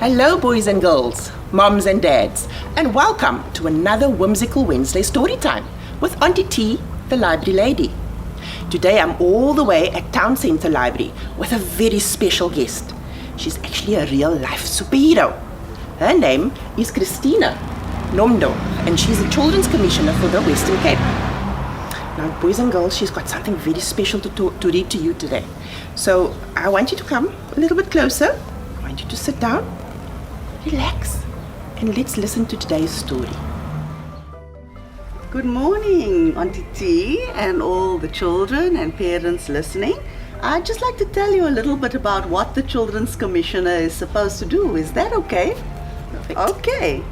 Hello boys and girls, moms and dads, and welcome to another Whimsical Wednesday Story Time with Aunty T, the library lady. Today I'm all the way at Town Centre Library with a very special guest. She's actually a real life superhero. Her name is Christina Nomdo, and she's the Children's Commissioner for the Western Cape. Now boys and girls, she's got something very special to read to you today. So I want you to come a little bit closer. I want you to sit down, relax, and let's listen to today's story. Good morning, Aunty T and all the children and parents listening. I'd just like to tell you a little bit about what the Children's Commissioner is supposed to do. Is that okay? Perfect. Okay.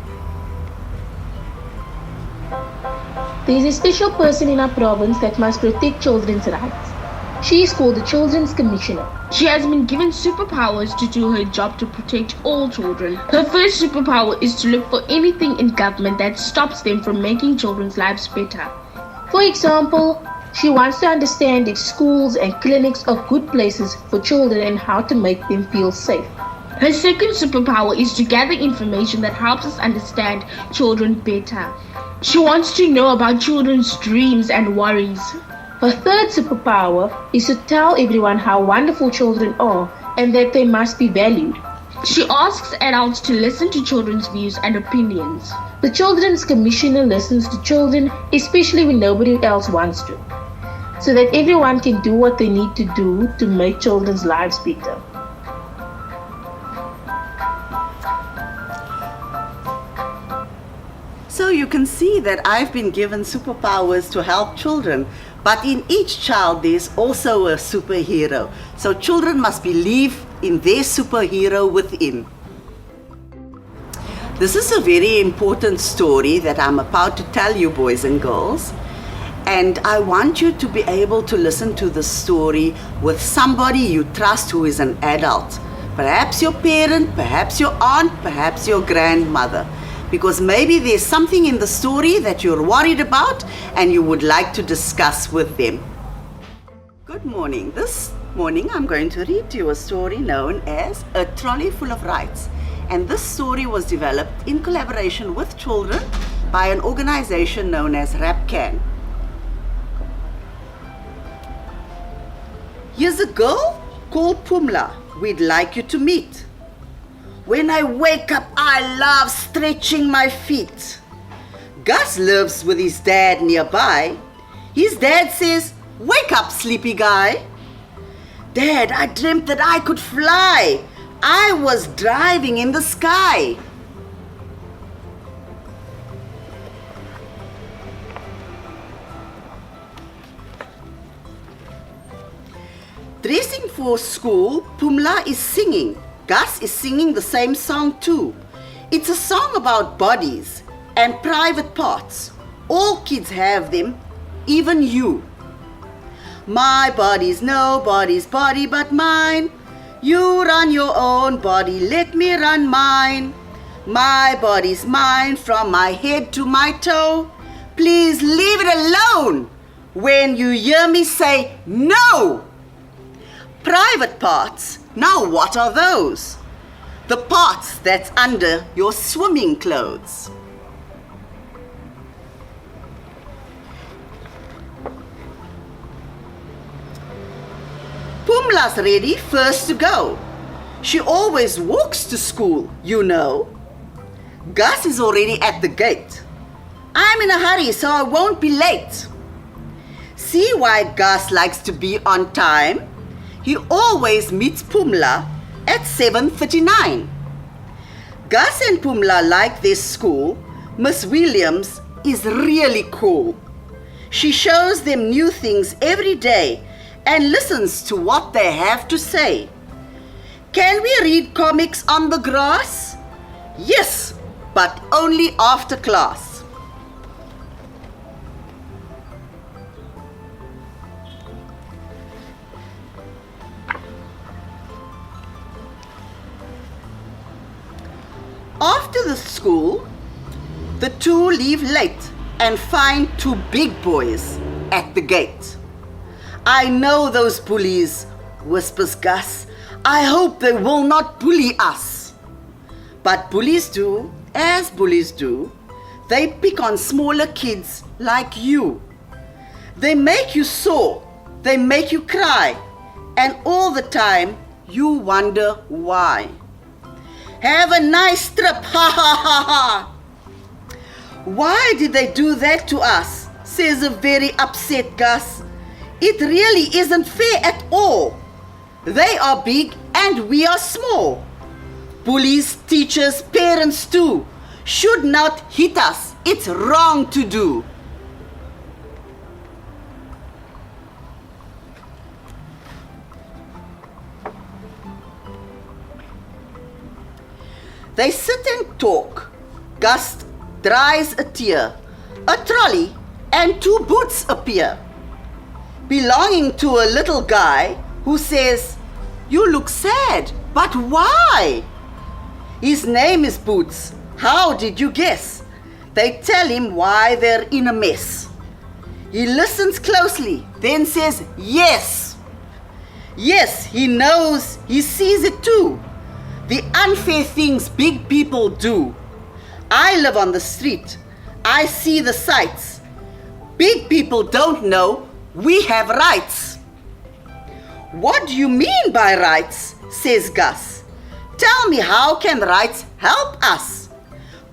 There is a special person in our province that must protect children's rights. She is called the Children's Commissioner. She has been given superpowers to do her job to protect all children. Her first superpower is to look for anything in government that stops them from making children's lives better. For example, she wants to understand if schools and clinics are good places for children and how to make them feel safe. Her second superpower is to gather information that helps us understand children better. She wants to know about children's dreams and worries. Her third superpower is to tell everyone how wonderful children are and that they must be valued. She asks adults to listen to children's views and opinions. The Children's Commissioner listens to children, especially when nobody else wants to, so that everyone can do what they need to do to make children's lives better. So you can see that I've been given superpowers to help children, but in each child there's also a superhero. So children must believe in their superhero within. This is a very important story that I'm about to tell you, boys and girls. And I want you to be able to listen to the story with somebody you trust who is an adult. Perhaps your parent, perhaps your aunt, perhaps your grandmother. Because maybe there's something in the story that you're worried about and you would like to discuss with them. Good morning. This morning I'm going to read to you a story known as A Trolley Full of Rights. And this story was developed in collaboration with children by an organization known as RAPCAN. Here's a girl called Pumla we'd like you to meet. When I wake up, I love stretching my feet. Gus lives with his dad nearby. His dad says, "Wake up, sleepy guy." "Dad, I dreamt that I could fly. I was driving in the sky." Dressing for school, Pumla is singing. Gus is singing the same song too. It's a song about bodies and private parts. All kids have them, even you. My body's nobody's body but mine. You run your own body, let me run mine. My body's mine from my head to my toe. Please leave it alone when you hear me say no. Private parts. Now what are those? The parts that's under your swimming clothes. Pumla's ready first to go. She always walks to school, you know. Gus is already at the gate. I'm in a hurry so I won't be late. See why Gus likes to be on time? He always meets Pumla at 7:39. Gus and Pumla like their school. Miss Williams is really cool. She shows them new things every day and listens to what they have to say. Can we read comics on the grass? Yes, but only after class. After the school, the two leave late and find two big boys at the gate. I know those bullies, whispers Gus. I hope they will not bully us. But bullies do, as bullies do, they pick on smaller kids like you. They make you sore, they make you cry, and all the time you wonder why. Have a nice trip, ha ha ha ha. Why did they do that to us? Says a very upset Gus. It really isn't fair at all. They are big and we are small. Bullies, teachers, parents too should not hit us. It's wrong to do. They sit and talk. Gus dries a tear. A trolley and two boots appear, belonging to a little guy who says, "You look sad, but why?" His name is Boots. How did you guess? They tell him why they're in a mess. He listens closely, then says, "Yes." Yes, he knows, he sees it too. The unfair things big people do. I live on the street. I see the sights. Big people don't know we have rights. What do you mean by rights? Says Gus. Tell me, how can rights help us?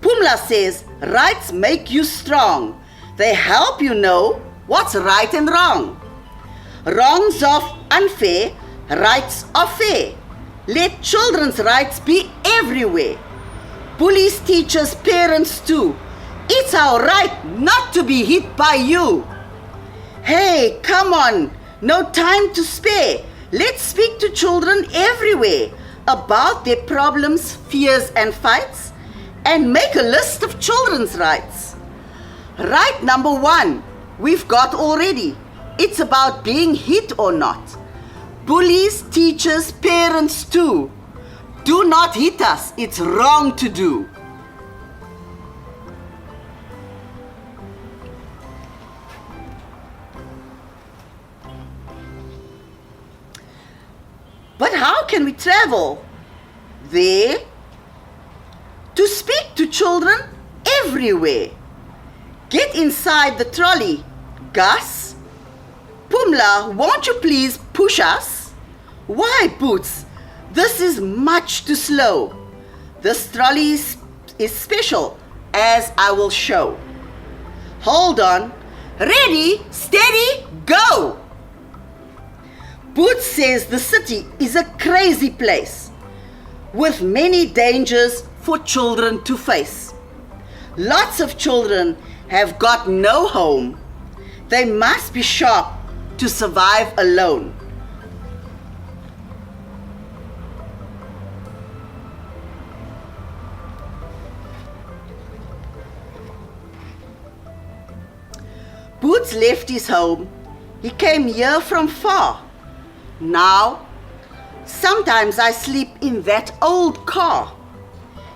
Pumla says rights make you strong. They help you know what's right and wrong. Wrongs are unfair, rights are fair. Let children's rights be everywhere. Bullies, teachers, parents too. It's our right not to be hit by you. Hey, come on, no time to spare. Let's speak to children everywhere about their problems, fears and fights, and make a list of children's rights. Right number 1, we've got already. It's about being hit or not. Bullies, teachers, parents too. Do not hit us. It's wrong to do. But how can we travel? There. To speak to children everywhere. Get inside the trolley. Gus. Pumla, won't you please push us? Why, Boots? This is much too slow. This trolley is special, as I will show. Hold on. Ready, steady, go! Boots says the city is a crazy place with many dangers for children to face. Lots of children have got no home. They must be sharp to survive alone. Boots left his home. He came here from far. Now, sometimes I sleep in that old car.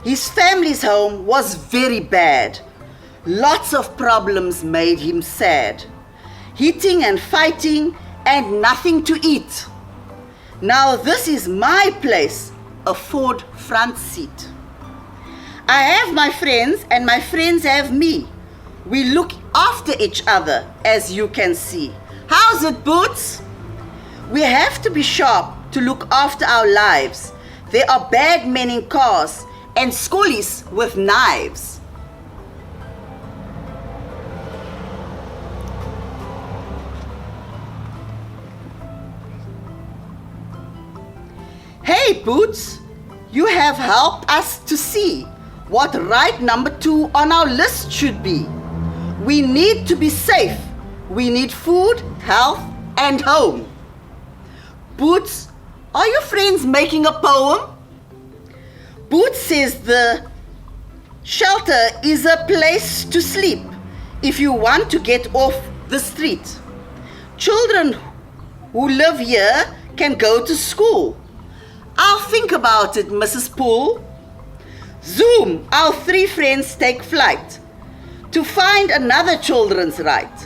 His family's home was very bad. Lots of problems made him sad. Hitting and fighting and nothing to eat. Now this is my place, a Ford front seat. I have my friends and my friends have me. We look after each other, as you can see. How's it, Boots? We have to be sharp to look after our lives. There are bad men in cars and schoolies with knives. Hey, Boots, you have helped us to see what right number 2 on our list should be. We need to be safe. We need food, health, and home. Boots, are your friends making a poem? Boots says the shelter is a place to sleep if you want to get off the street. Children who live here can go to school. I'll think about it, Mrs. Poole. Zoom, our 3 friends take flight to find another children's right.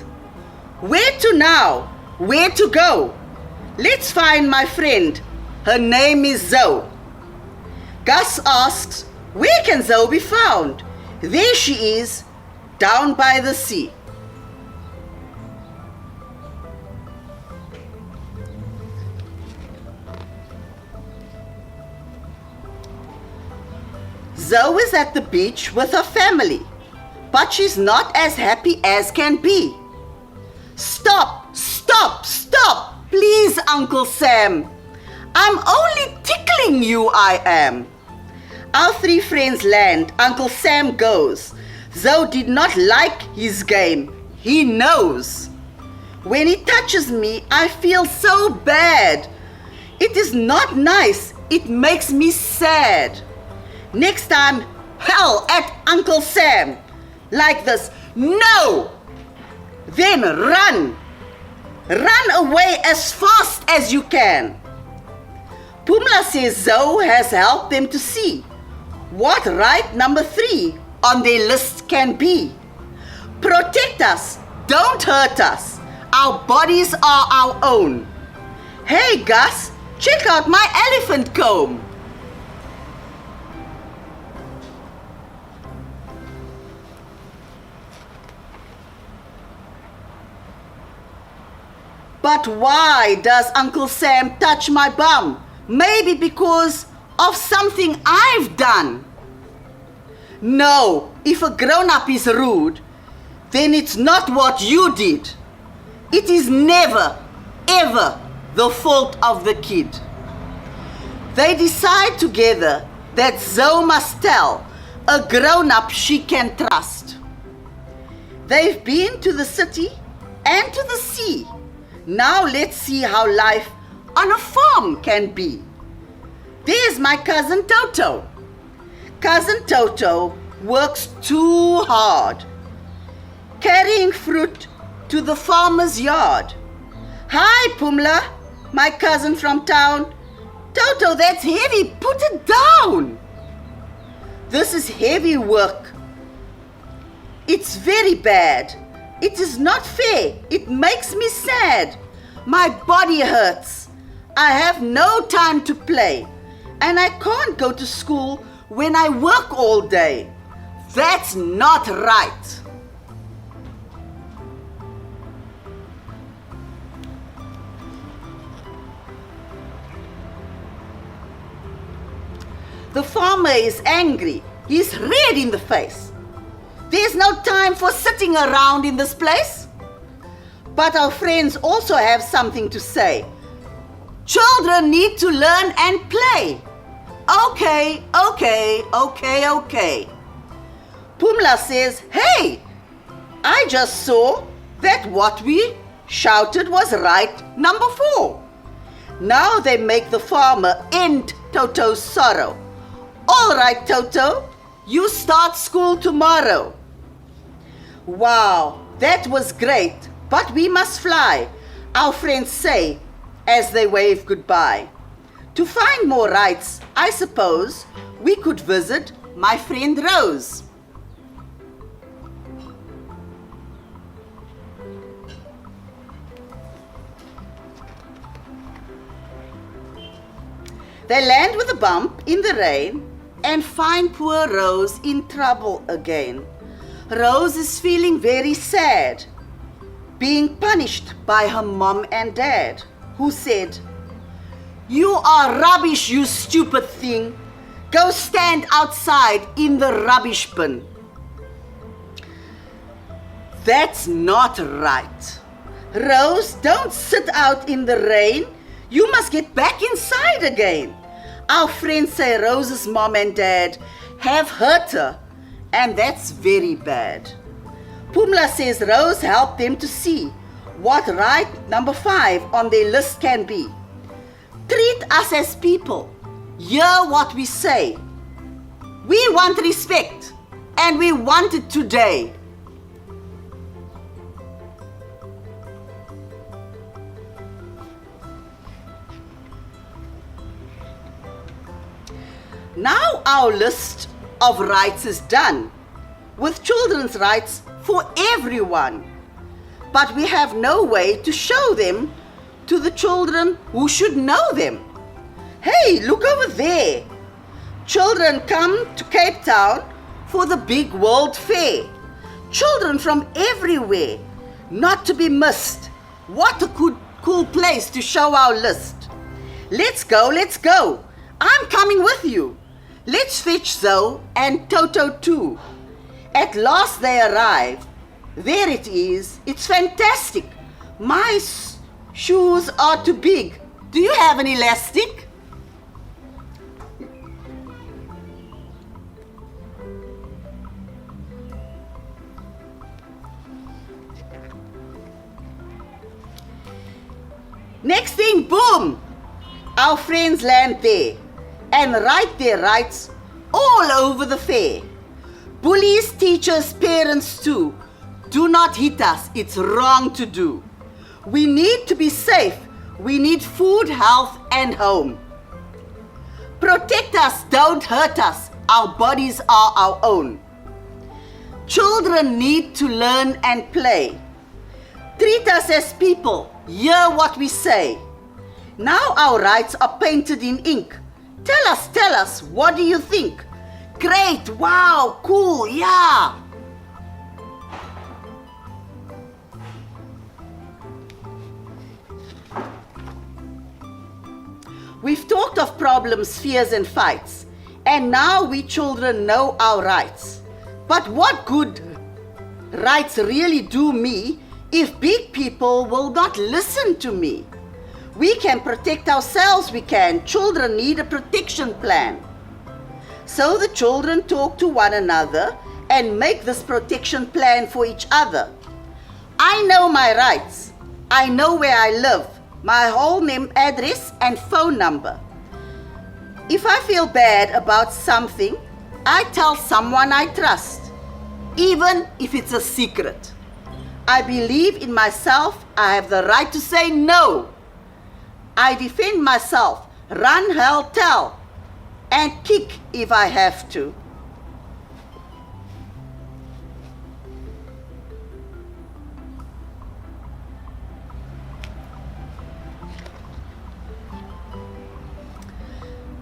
Where to now? Where to go? Let's find my friend. Her name is Zoe. Gus asks, Where can Zoe be found? There she is, down by the sea. Zoe is at the beach with her family, but she's not as happy as can be. Stop, stop, stop, please, Uncle Sam. I'm only tickling you, I am. Our three friends land, Uncle Sam goes. Zoe did not like his game, he knows. When he touches me, I feel so bad. It is not nice, it makes me sad. Next time, hell at Uncle Sam. Like this, no! Then run! Run away as fast as you can. Pumla says Zoe has helped them to see what right number 3 on their list can be. Protect us, don't hurt us. Our bodies are our own. Hey Gus, check out my elephant comb. But why does Uncle Sam touch my bum? Maybe because of something I've done. No, if a grown-up is rude, then it's not what you did. It is never, ever the fault of the kid. They decide together that Zoe must tell a grown-up she can trust. They've been to the city and to the sea. Now let's see how life on a farm can be. There's my cousin Toto. Cousin Toto works too hard, carrying fruit to the farmer's yard. Hi, Pumla, my cousin from town. Toto, that's heavy. Put it down. This is heavy work. It's very bad. It is not fair. It makes me sad. My body hurts. I have no time to play. And I can't go to school when I work all day. That's not right. The farmer is angry. He's red in the face. There's no time for sitting around in this place. But our friends also have something to say. Children need to learn and play. Okay. Pumla says, hey, I just saw that what we shouted was right number 4. Now they make the farmer end Toto's sorrow. All right, Toto, you start school tomorrow. Wow, that was great, but we must fly, our friends say as they wave goodbye. To find more rights, I suppose we could visit my friend Rose. They land with a bump in the rain and find poor Rose in trouble again. Rose is feeling very sad, being punished by her mom and dad, who said, "You are rubbish, you stupid thing. Go stand outside in the rubbish bin." That's not right. Rose, don't sit out in the rain. You must get back inside again. Our friends say Rose's mom and dad have hurt her, and that's very bad. Pumla says Rose helped them to see what right number 5 on their list can be. Treat us as people. Hear what we say. We want respect, and we want it today. Now our list of rights is done, with children's rights for everyone. But we have no way to show them to the children who should know them. Hey, look over there. Children come to Cape Town for the big World Fair. Children from everywhere, not to be missed. What a cool place to show our list. Let's go, let's go. I'm coming with you. Let's fetch Zoe and Toto too. At last they arrive. There it is. It's fantastic. My shoes are too big. Do you have an elastic? Next thing, boom! Our friends land there and write their rights all over the fair. Bullies, teachers, parents too. Do not hit us. It's wrong to do. We need to be safe. We need food, health, and home. Protect us. Don't hurt us. Our bodies are our own. Children need to learn and play. Treat us as people. Hear what we say. Now our rights are painted in ink. Tell us, what do you think? Great, wow, cool, yeah. We've talked of problems, fears and fights, and now we children know our rights. But what good rights really do me if big people will not listen to me? We can protect ourselves, we can. Children need a protection plan. So the children talk to one another and make this protection plan for each other. I know my rights. I know where I live, my whole name, address and phone number. If I feel bad about something, I tell someone I trust, even if it's a secret. I believe in myself. I have the right to say no. I defend myself, run, hell, tell, and kick if I have to.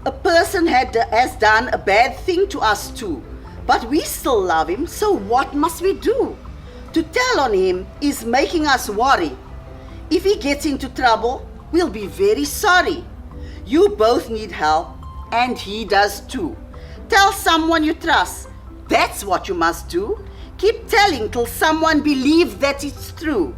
A person has done a bad thing to us too, but we still love him, so what must we do? To tell on him is making us worry. If he gets into trouble, we'll be very sorry. You both need help, and he does too. Tell someone you trust. That's what you must do. Keep telling till someone believes that it's true.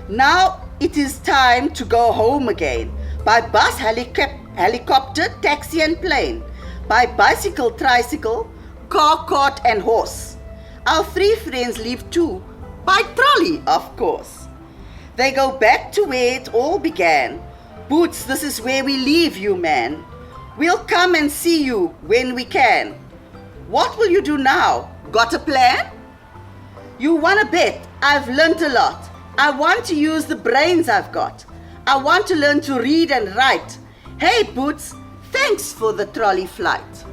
Now it is time to go home again. By bus, helicopter, taxi and plane. By bicycle, tricycle, car, cart and horse. Our three friends leave too. By trolley, of course. They go back to where it all began. Boots, this is where we leave you, man. We'll come and see you when we can. What will you do now? Got a plan? You wanna bet? I've learnt a lot. I want to use the brains I've got. I want to learn to read and write. Hey, Boots, thanks for the trolley flight.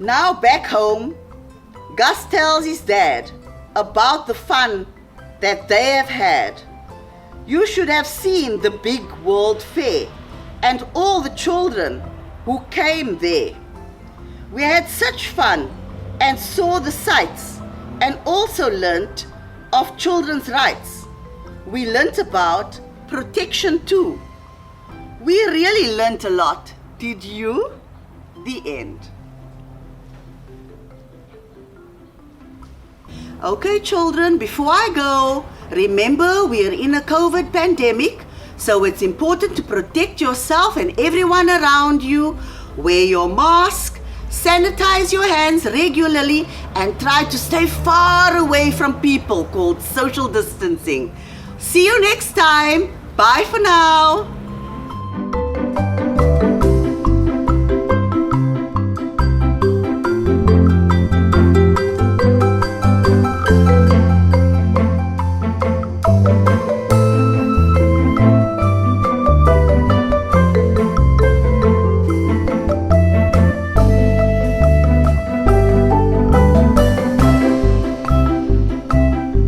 Now back home, Gus tells his dad about the fun that they have had. You should have seen the big World Fair and all the children who came there. We had such fun and saw the sights and also learnt of children's rights. We learnt about protection too. We really learnt a lot, did you? The end. Okay, children, before I go, remember we're in a COVID pandemic, so it's important to protect yourself and everyone around you. Wear your mask, sanitize your hands regularly, and try to stay far away from people, called social distancing. See you next time. Bye for now.